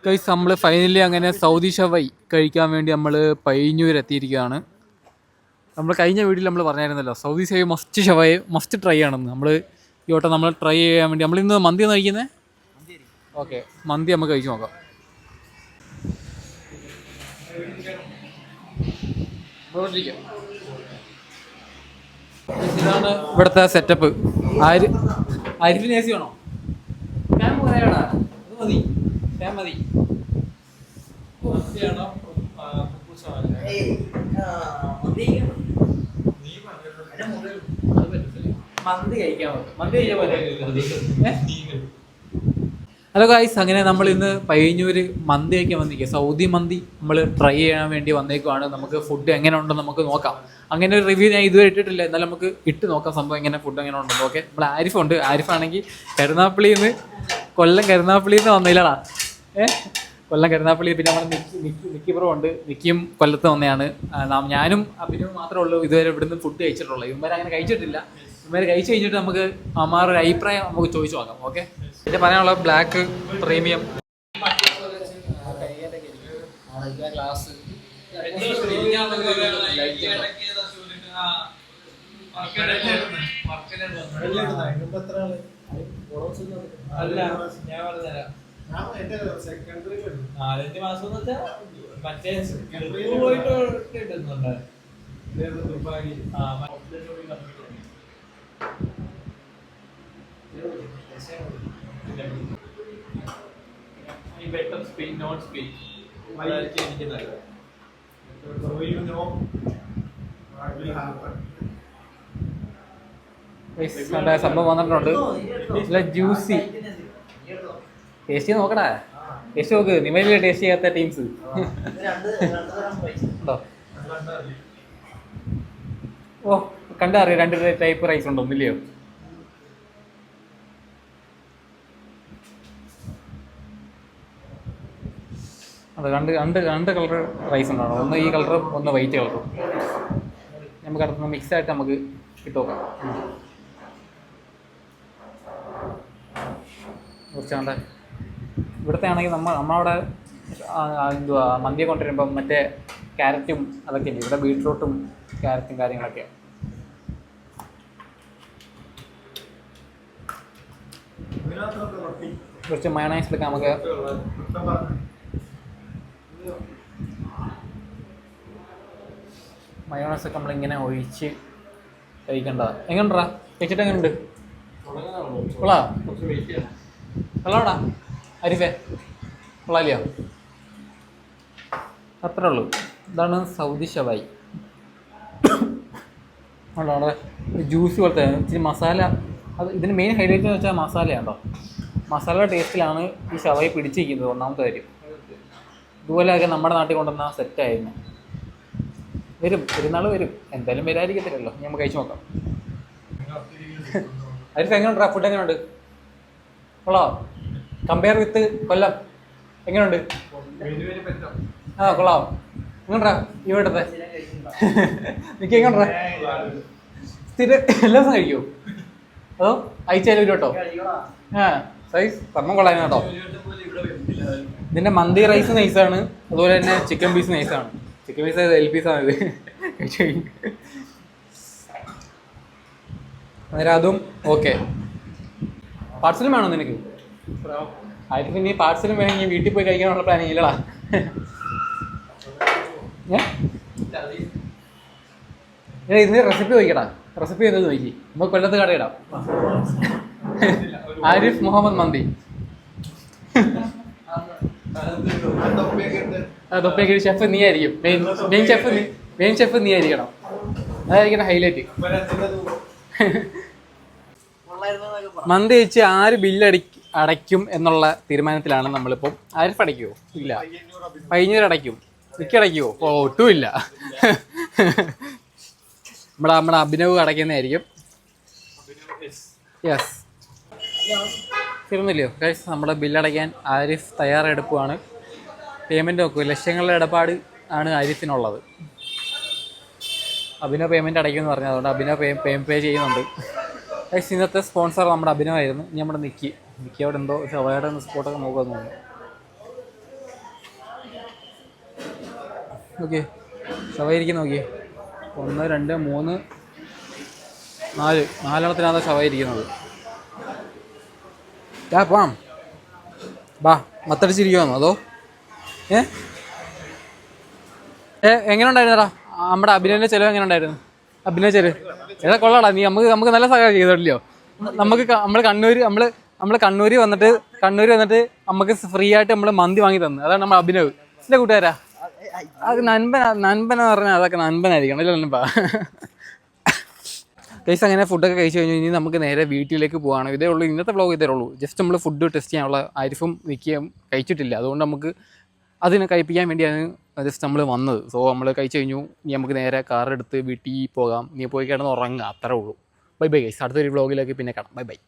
Guys നമ്മൾ finally അങ്ങനെ Saudi ഷവൈ കഴിക്കാൻ വേണ്ടി നമ്മൾ പയ്യന്നൂർ എത്തിയിരിക്കുകയാണ്. നമ്മൾ കഴിഞ്ഞ വീഡിയോയിൽ നമ്മൾ പറഞ്ഞായിരുന്നല്ലോ സൗദി ഷവൈ മസ്റ്റ് ട്രൈ ആണെന്ന്. നമ്മൾ ഈ വട്ടം നമ്മൾ ട്രൈ ചെയ്യാൻ വേണ്ടി നമ്മളിന്ന് മന്തി ഒന്ന് കഴിക്കുന്നത്. ഓക്കെ, മന്തി നമുക്ക് കഴിച്ച് നോക്കാം. ഇതാണ് ഇവിടുത്തെ സെറ്റപ്പ്. ആരിഫിന് എ സി വേണോ? ഫാൻ പറയാടാ, അത് മതി, ഫാൻ മതി. മന്തി കഴിക്കാൻ ഹലോ ഗായ്സ്, അങ്ങനെ നമ്മൾ ഇന്ന് പയ്യന്നൂർ മന്തി കഴിക്കാൻ വന്നിരിക്കുക. സൗദി മന്തി നമ്മൾ ട്രൈ ചെയ്യാൻ വേണ്ടി വന്നേക്കുവാണ്. നമുക്ക് ഫുഡ് എങ്ങനെ ഉണ്ടെന്ന് നമുക്ക് നോക്കാം. അങ്ങനെ ഒരു റിവ്യൂ ഞാൻ ഇതുവരെ ഇട്ടിട്ടില്ല, എന്നാലും നമുക്ക് ഇട്ട് നോക്കാം സംഭവം എങ്ങനെ, ഫുഡ് എങ്ങനെ ഉണ്ടെന്ന്. ഓക്കെ, നമ്മൾ ആരിഫുണ്ട്. ആരിഫാണെങ്കിൽ കരുനാപ്പള്ളിയിൽ നിന്ന് വന്നില്ലടാ. കൊല്ലം കരുനാപ്പള്ളി. പിന്നെ നമ്മൾ നിക്കിപ്പുറം ഉണ്ട്. നിക്കിയും കൊല്ലത്ത് വന്നതാണ്. ഞാനും അഭിനവും മാത്രമേ ഉള്ളൂ ഇതുവരെ ഇവിടുന്ന് ഫുഡ് കഴിച്ചിട്ടുള്ളൂ. ഇവന്മാർ അങ്ങനെ കഴിച്ചിട്ടില്ല. ഇവന്മാർ കഴിച്ച് കഴിഞ്ഞിട്ട് നമുക്ക് അമ്മാരുടെ അഭിപ്രായം നമുക്ക് ചോദിച്ചു നോക്കാം. ഓക്കെ, പിന്നെ പറയാനുള്ള ബ്ലാക്ക് പ്രീമിയം സംഭവം വന്നിട്ടുണ്ട്. ജ്യൂസി ടേസ്റ്റ് നോക്കടാ, ടേസ്റ്റ് നോക്ക്. നിമയിലെ ടേസ്റ്റ് ചെയ്യാത്ത ടീംസ് ഉണ്ടോ? ഓ, കണ്ടറിയാം രണ്ട് ടൈപ്പ് റൈസ് ഉണ്ടോ ഒന്നില്ലയോ? അത് രണ്ട് കളർ റൈസ് ഉണ്ടാവണം. ഒന്ന് ഈ കളറും ഒന്ന് വൈറ്റ് കളറും. നമുക്ക് അടുത്ത് മിക്സായിട്ട് നമുക്ക് ഇട്ട് നോക്കാം. കുറച്ചാണ്ട് ഇവിടുത്തെ ആണെങ്കിൽ നമ്മളവിടെ എന്തുവാ മന്തിയെ കൊണ്ടുവരുമ്പം മറ്റേ ക്യാരറ്റും അതൊക്കെ ഉണ്ട്. ഇവിടെ ബീട്രൂട്ടും ക്യാരറ്റും കാര്യങ്ങളൊക്കെ. കുറച്ച് മയണൈസിലൊക്കെ നമുക്ക് മയോണൈസൊക്കെ നമ്മളിങ്ങനെ ഒഴിച്ച് കഴിക്കേണ്ടതാണ്. എങ്ങനെയുണ്ടാ കഴിച്ചിട്ട്? എങ്ങനെയുണ്ട്? കൊള്ളാടാ അരിഫേ, കൊള്ളാലിയോ? അത്രേ ഉള്ളൂ. ഇതാണ് സൗദി ഷവൈ. അവിടെ ജ്യൂസ് പോലത്തെ ഇച്ചിരി മസാല. അത് ഇതിന് മെയിൻ ഹൈലൈറ്റ് എന്ന് വെച്ചാൽ മസാലയാണോ. മസാല ടേസ്റ്റിലാണ് ഈ ഷവൈ പിടിച്ചിരിക്കുന്നത്. ഒന്നാമത്തെ കാര്യം. ഇതുപോലെയൊക്കെ നമ്മുടെ നാട്ടിൽ കൊണ്ടുവന്ന സെറ്റായിരുന്നു. പെരുന്നാൾ വരും, എന്തായാലും വരാതിരിക്കത്തില്ലല്ലോ. നമുക്ക് കഴിച്ച് നോക്കാം. അതിൽ എങ്ങനെയുണ്ടാ ഫുഡ്? എങ്ങനെയുണ്ട്? കൊള്ളാം. കമ്പയർ വിത്ത് കൊല്ലം എങ്ങനെയുണ്ട്? ആ, കൊള്ളാം. എങ്ങനെയുണ്ടാ ഇവിടുത്തെ? എനിക്ക് എങ്ങനെയുണ്ടാ? സ്ഥിരം എല്ലാ ദിവസം കഴിക്കുമോ അതോ അയച്ചാലും ഒരു കേട്ടോ? ആ, സൈസ് പറഞ്ഞ കൊള്ളാൻ കേട്ടോ. ഇതിൻ്റെ മന്തി റൈസ് നൈസാണ്, അതുപോലെ തന്നെ ചിക്കൻ പീസ് നൈസാണ്. ചിക്കൻ പീസ് എൽ പീസാണ് ഇത്. അന്നേരം അതും ഓക്കെ. പാർസലും വേണോ നിനക്ക്? ആയിട്ട് പിന്നെ ഈ പാർസലും വേണമെങ്കിൽ വീട്ടിൽ പോയി കഴിക്കാനുള്ള പ്ലാനിങ് ഇല്ലടാ. ഇതിൻ്റെ റെസിപ്പി ചോദിക്കടാ. റെസിപ്പി എന്തത് നോക്കി നമുക്ക് കൊല്ലത്ത് കടയിടാം. ആരിഫ് മുഹമ്മദ് മന്തി. തൊപ്പിയൊക്കെ ഷെഫ് നീ ആയിരിക്കും. മെയിൻ ഷെഫ് നീ ആയിരിക്കണം. അതായിരിക്കണം ഹൈലൈറ്റ്. മന്തി കഴിച്ച് ആര് അടയ്ക്കും എന്നുള്ള തീരുമാനത്തിലാണ് നമ്മളിപ്പം. ആരിഫ് അടയ്ക്കുമോ? ഇല്ല. പയ്യന്നൂർ അടയ്ക്കും. അടയ്ക്കുമോ? ഒട്ടുമില്ല. നമ്മുടെ അഭിനവ് അടയ്ക്കുന്നതായിരിക്കും. യെസ്, തീർന്നില്ലയോ ഗൈസ്? നമ്മുടെ ബില്ലടയ്ക്കാൻ ആരിഫ് തയ്യാറെടുപ്പുമാണ്. പേയ്മെൻറ്റ് നോക്കൂ. ലക്ഷങ്ങളുടെ ഇടപാട് ആണ് ആരിഫിനുള്ളത്. അഭിനവ് പേയ്മെൻറ്റ് അടയ്ക്കുമെന്ന് പറഞ്ഞു. അതുകൊണ്ട് അഭിനവ് പേ ചെയ്യുന്നുണ്ട്. ഇന്നത്തെ സ്പോൺസർ നമ്മുടെ അഭിനവായിരുന്നു. ഇനി നമ്മുടെ നിക്കി അവിടെ എന്തോ ഷവയുടെ സ്പോട്ടൊക്കെ നോക്കാമെന്ന് തോന്നുന്നു. നോക്കിയേ ഷവായി ഇരിക്കുന്ന നോക്കിയേ 1 2 3 4 4എണ്ണത്തിനാണ് ഷവായി ഇരിക്കുന്നത്. പോവാം ബാ. മത്തടിച്ചിരിക്കുവാന്നോ അതോ എങ്ങനെ ഉണ്ടായിരുന്നടാ നമ്മുടെ അഭിനയൻ്റെ ചിലവ് എങ്ങനെ ഉണ്ടായിരുന്നു? അഭിനയ ചെലവ് ഏതാ കൊള്ളാടാ. നീ നമുക്ക് നല്ല സഹായം ചെയ്തിട്ടില്ലയോ? നമുക്ക് നമ്മൾ കണ്ണൂർ വന്നിട്ട് നമുക്ക് ഫ്രീ ആയിട്ട് നമ്മൾ മന്തി വാങ്ങി തന്നു. അതാണ് നമ്മുടെ അഭിനവ്. ഇല്ല കൂട്ടുകാരാ, അത് നൻപനെന്ന് പറഞ്ഞാൽ അതൊക്കെ നൻപനായിരിക്കണം. ഇല്ല നൻപ ഗൈസ്. അങ്ങനെ ഫുഡൊക്കെ കഴിച്ച് കഴിഞ്ഞു. ഇനി നമുക്ക് നേരെ വീട്ടിലേക്ക് പോവാണ്. ഇതേ ഉള്ളൂ ഇന്നത്തെ വ്ളോഗ്. ഇതേ ഉള്ളൂ. ജസ്റ്റ് നമ്മൾ ഫുഡ് ടെസ്റ്റ് ചെയ്യാനുള്ള ആരിഫും നിൽക്കുകയും കഴിച്ചിട്ടില്ല. അതുകൊണ്ട് നമുക്ക് അതിനെ കഴിപ്പിക്കാൻ വേണ്ടിയാണ് ജസ്റ്റ് നമ്മൾ വന്നത്. സോ നമ്മൾ കഴിച്ച് കഴിഞ്ഞു. ഇനി നമുക്ക് നേരെ കാറെടുത്ത് വീട്ടിൽ പോകാം. നീ പോയി കിടന്ന് ഉറങ്ങുക, അത്രേ ഉള്ളൂ. Bye bye guys. അടുത്തൊരു വ്ളോഗിലേക്ക് പിന്നെ കാണാം. Bye bye.